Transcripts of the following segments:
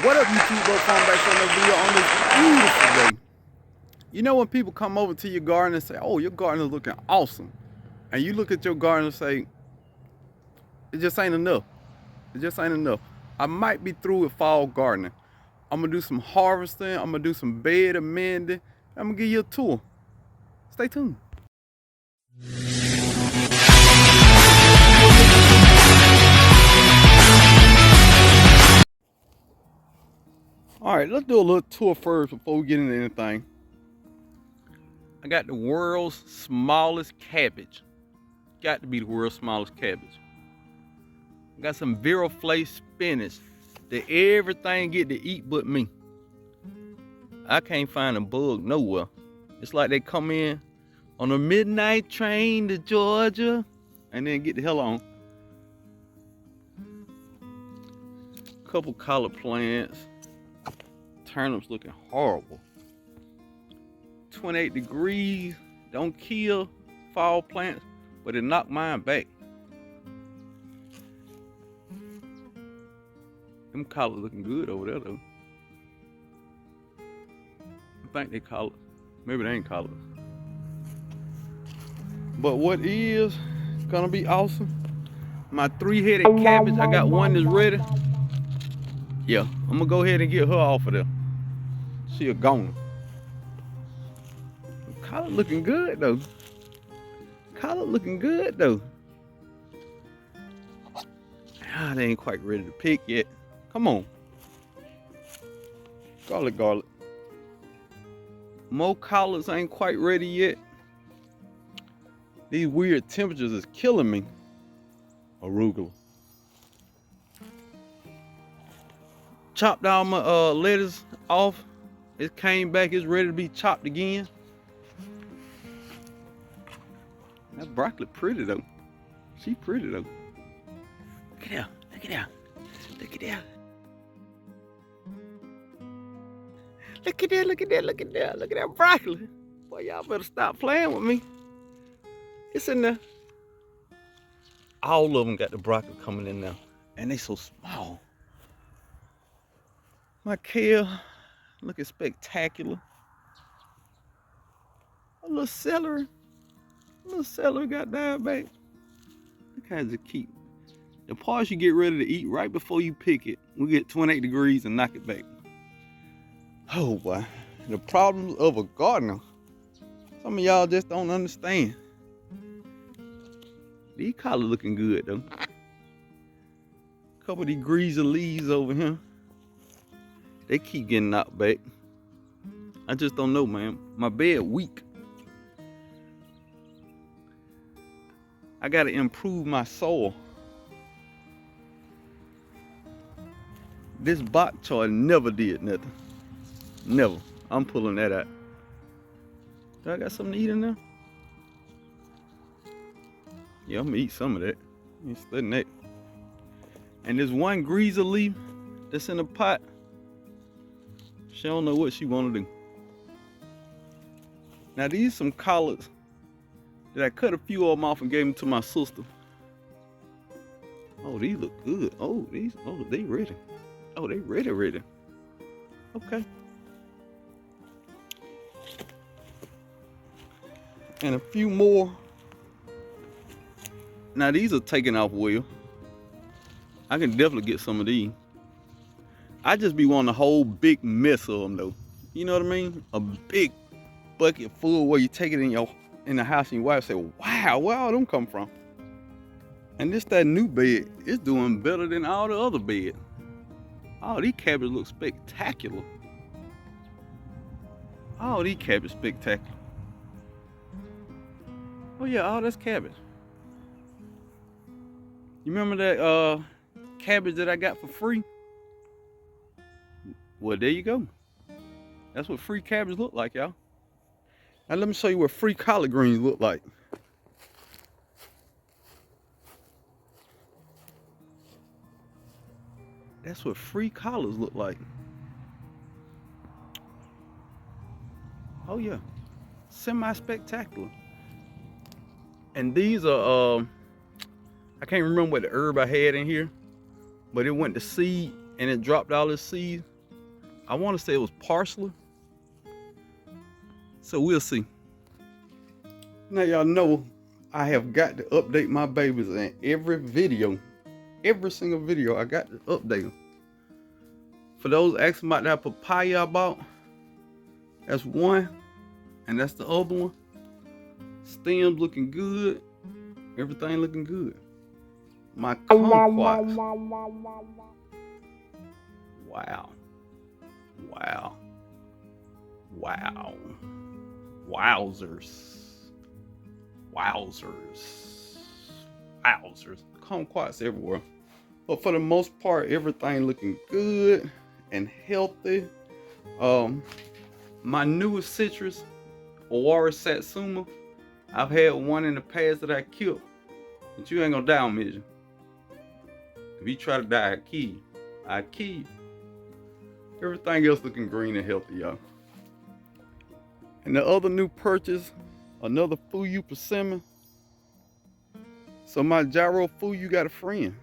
What up, YouTube? Brokefarmer back for another video on this beautiful day. You know when people come over to your garden and say, oh, your garden is looking awesome. And you look at your garden and say, it just ain't enough. It just ain't enough. I might be through with fall gardening. I'm gonna do some harvesting. I'm gonna do some bed amending. I'm gonna give you a tour. Stay tuned. All right, let's do a little tour first before we get into anything. I got the world's smallest cabbage. Got to be the world's smallest cabbage. I got some Viroflay spinach that everything get to eat but me. I can't find a bug nowhere. It's like they come in on a midnight train to Georgia and then get the hell on. Couple collard plants. Turnips looking horrible. 28 degrees, don't kill fall plants, but it knocked mine back. Them collards looking good over there though. I think they collards. Maybe they ain't collards. But what is gonna be awesome, my 3-headed cabbage, I got one that's ready. Yeah, I'm gonna go ahead and get her off of there. She a goner. Collard looking good though. Collard looking good though. Ah, they ain't quite ready to pick yet. Come on. Garlic, garlic. More collards ain't quite ready yet. These weird temperatures is killing me. Arugula. Chopped all my lettuce off. It came back, it's ready to be chopped again. That broccoli pretty though. She pretty though. Look at that, look at that, look at that. Look at that, look at that, look at that, look at that broccoli. Boy, y'all better stop playing with me. It's in there. All of them got the broccoli coming in now. And they so small. My kale looking spectacular. A little celery. A little celery got died back. Look how it keep. The parts you get ready to eat right before you pick it, we get 28 degrees and knock it back. Oh boy. The problems of a gardener. Some of y'all just don't understand. These collards looking good though. Couple of these greasy leaves over here. They keep getting knocked back. I just don't know, man. My bed weak. I gotta improve my soil. This bok choy never did nothing. Never. I'm pulling that out. Do I got something to eat in there? Yeah, I'm gonna eat some of that. Ain't studying that. And there's one greasy leaf that's in the pot. She don't know what she want to do. Now these some collards that I cut a few of them off and gave them to my sister. Oh, these look good. Oh, they ready. Oh, they ready. Okay. And a few more. Now these are taking off well. I can definitely get some of these. I just be wanting a whole big mess of them though. You know what I mean? A big bucket full where you take it in the house and your wife say, wow, where all them come from? And that new bed is doing better than all the other beds. Oh, these cabbages look spectacular. Oh, these cabbages spectacular. Oh yeah, oh, that's cabbage. You remember that cabbage that I got for free? Well, there you go. That's what free cabbage look like, y'all. Now let me show you what free collard greens look like. That's what free collards look like. Oh yeah, semi-spectacular. And these are, I can't remember what the herb I had in here, but it went to seed and it dropped all its seeds. I want to say it was parsley. So we'll see. Now y'all know I have got to update my babies in every video. Every single video I got to update them. For those asking about that papaya I bought, that's one, and that's the other one. Stems looking good. Everything looking good. My kumquats. Wow. Wow. Wow. Wowzers. Wowzers. Wowzers. Kumquats everywhere. But for the most part, everything looking good and healthy. My newest citrus, Owari Satsuma, I've had one in the past that I killed. But you ain't gonna die on me. If you try to die, I kill you. I kill you. Everything else looking green and healthy, y'all. And the other new purchase, another Fuyu persimmon. So my gyro Fuyu got a friend.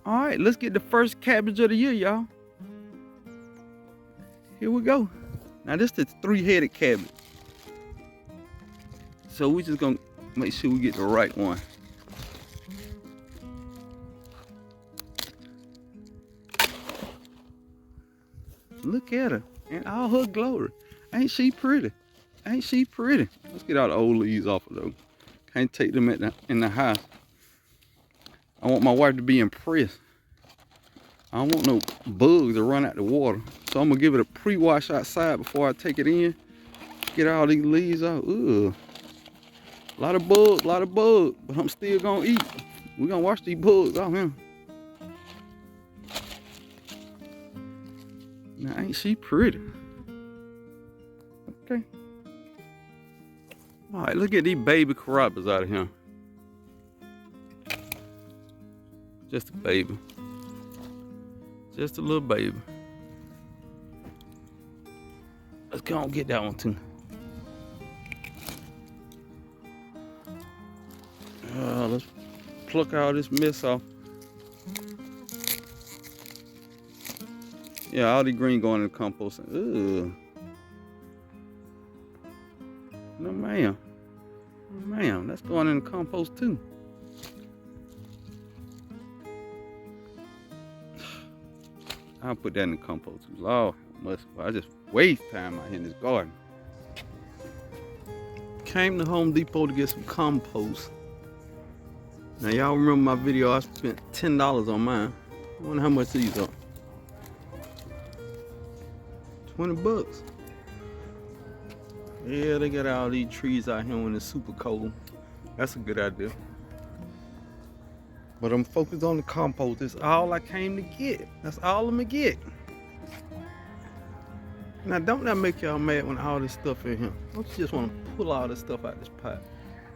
All right, let's get the first cabbage of the year, y'all. Here we go. Now this is 3-headed cabbage. So we just gonna make sure we get the right one. Look at her in all her glory. Ain't she pretty? Ain't she pretty? Let's get all the old leaves off of those. Can't take them in the house. I want my wife to be impressed. I don't want no bugs to run out the water. So I'm gonna give it a pre-wash outside before I take it in. Get all these leaves out. Ugh. A lot of bugs, but I'm still gonna eat. We're gonna wash these bugs off here. Now ain't she pretty? Okay. All right, let's get these baby carabas out of here. Just a baby. Just a little baby. Let's go and get that one too. Let's pluck all this mess off. Yeah, all the green going in the compost. Ugh. No ma'am. No ma'am, that's going in the compost too. I'll put that in the compost too. Lord, I just waste time out here in this garden. Came to Home Depot to get some compost. Now y'all remember my video, I spent $10 on mine. I wonder how much these are. 20 bucks. Yeah, they got all these trees out here when it's super cold. That's a good idea. But I'm focused on the compost. That's all I came to get. That's all I'm gonna get. Now don't that make y'all mad when all this stuff in here? Don't you just want to pull all this stuff out this pot?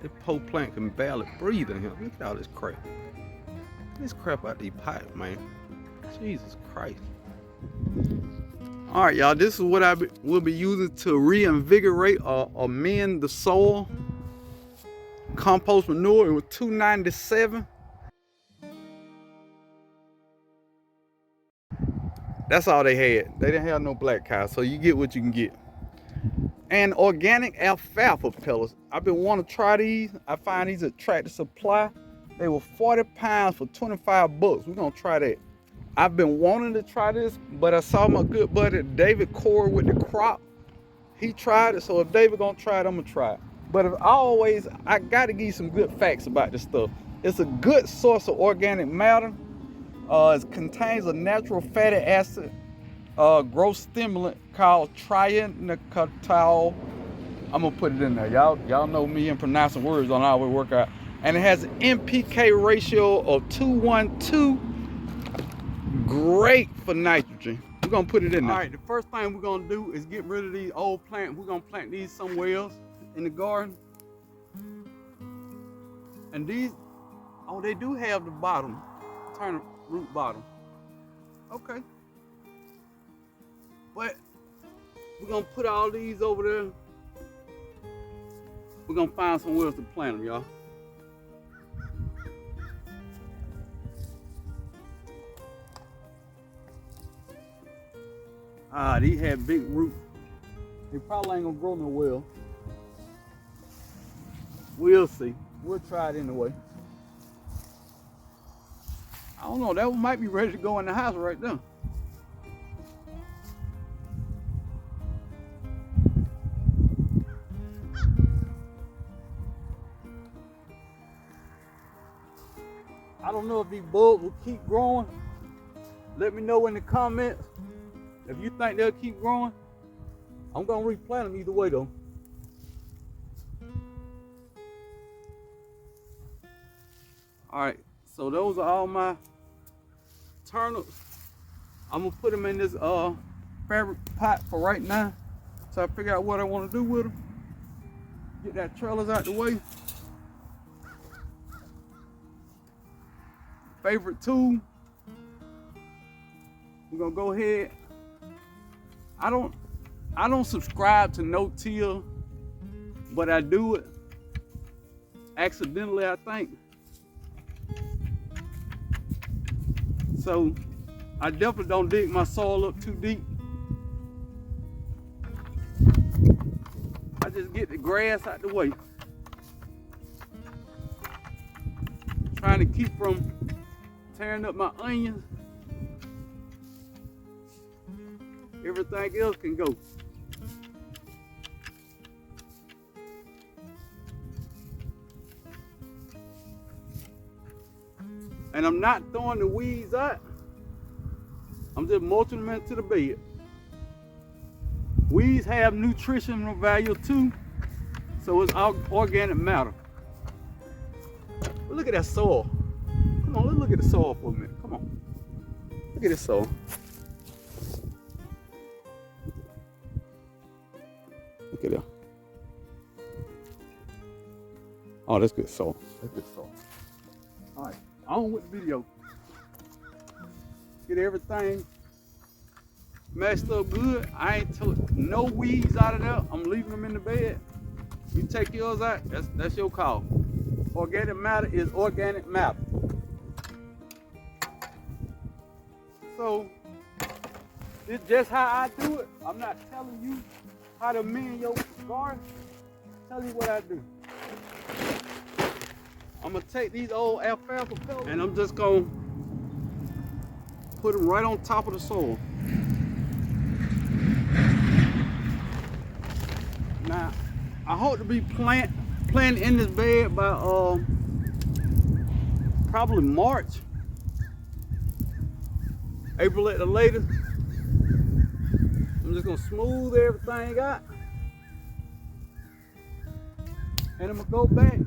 This poor plant can barely breathe in here. Look at all this crap. Get this crap out these pipes, man. Jesus Christ. All right, y'all, this is what will be using to reinvigorate or amend the soil. Compost manure, it was $2.97. That's all they had. They didn't have no black cow, so you get what you can get. And organic alfalfa pellets. I've been wanting to try these. I find these at Tractor Supply. They were 40 pounds for 25 bucks. We're gonna try that. I've been wanting to try this, but I saw my good buddy David Corey with the crop. He tried it, so if David gonna try it, I'm gonna try it. But I gotta give you some good facts about this stuff. It's a good source of organic matter. It contains a natural fatty acid growth stimulant called trinicotol. I'm gonna put it in there. Y'all know me and pronouncing words don't always work out. And it has an NPK ratio of 2:1:2. Great for nitrogen. We're gonna put it in there. All right, the first thing we're gonna do is get rid of these old plants. We're gonna plant these somewhere else in the garden. And these, oh, they do have the bottom, turn root bottom. Okay. But we're gonna put all these over there. We're gonna find somewhere else to plant them, y'all. These had big roots. They probably ain't gonna grow no well. We'll see. We'll try it anyway. I don't know, that one might be ready to go in the house right now. I don't know if these bugs will keep growing. Let me know in the comments if you think they'll keep growing. I'm gonna replant them either way though. All right, so those are all my turnips. I'm gonna put them in this fabric pot for right now, so I figure out what I want to do with them. Get that trellis out the way. Favorite tool. We're gonna go ahead. I don't subscribe to no till, but I do it accidentally, I think. So I definitely don't dig my soil up too deep. I just get the grass out the way. Trying to keep from tearing up my onions. Everything else can go. And I'm not throwing the weeds out. I'm just mulching them into the bed. Weeds have nutritional value too, so it's organic matter. But look at that soil. Come on, let's look at the soil for a minute. Come on. Look at this soil. Look at that. Oh, that's good soil. That's good soil. All right, on with the video. Get everything messed up good. I ain't took no weeds out of there. I'm leaving them in the bed. You take yours out, that's your call. Organic matter is organic matter. So, it's just how I do it. I'm not telling you how to amend your garden. Tell you what I do. I'm gonna take these old alfalfa pellets and I'm just gonna put them right on top of the soil. Now, I hope to be planting in this bed by probably March, April at the latest. I'm just gonna smooth everything out, and I'm gonna go back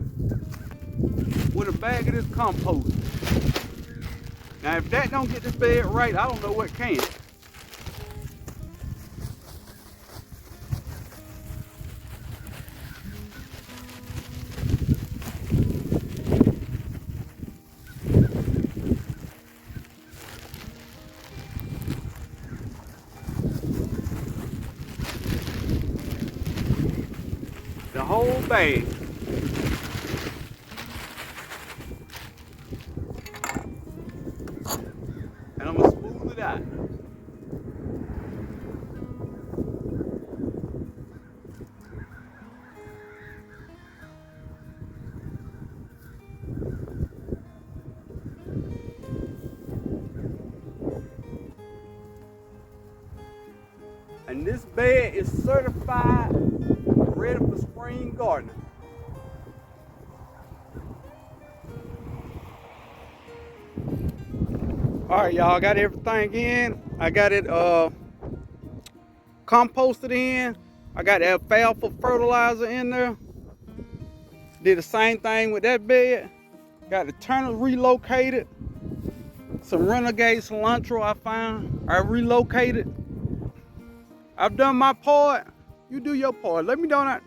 with a bag of this compost. Now, if that don't get this bed right, I don't know what can. The whole bag. And I'm gonna smooth it out. And this bed is certified ready for spring gardening. All right, y'all, I got everything in. I got it composted in. I got alfalfa fertilizer in there. Did the same thing with that bed. Got the turnips relocated. Some renegade cilantro I found. I relocated. I've done my part. You do your part. Let me know.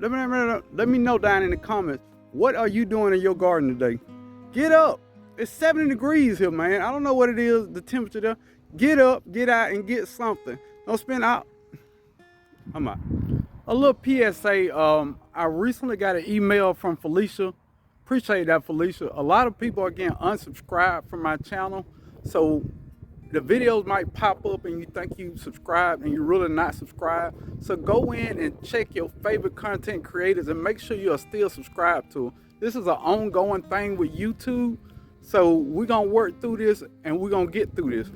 Let me know down in the comments. What are you doing in your garden today? Get up. It's 70 degrees here, man. I don't know what it is, the temperature there. Get up, get out, and get something. Don't spend out. I'm out. A little PSA. I recently got an email from Felicia. Appreciate that, Felicia. A lot of people are getting unsubscribed from my channel. So the videos might pop up and you think you subscribed and you're really not subscribed. So go in and check your favorite content creators and make sure you are still subscribed to them. This is an ongoing thing with YouTube. So we're going to work through this and we're going to get through this.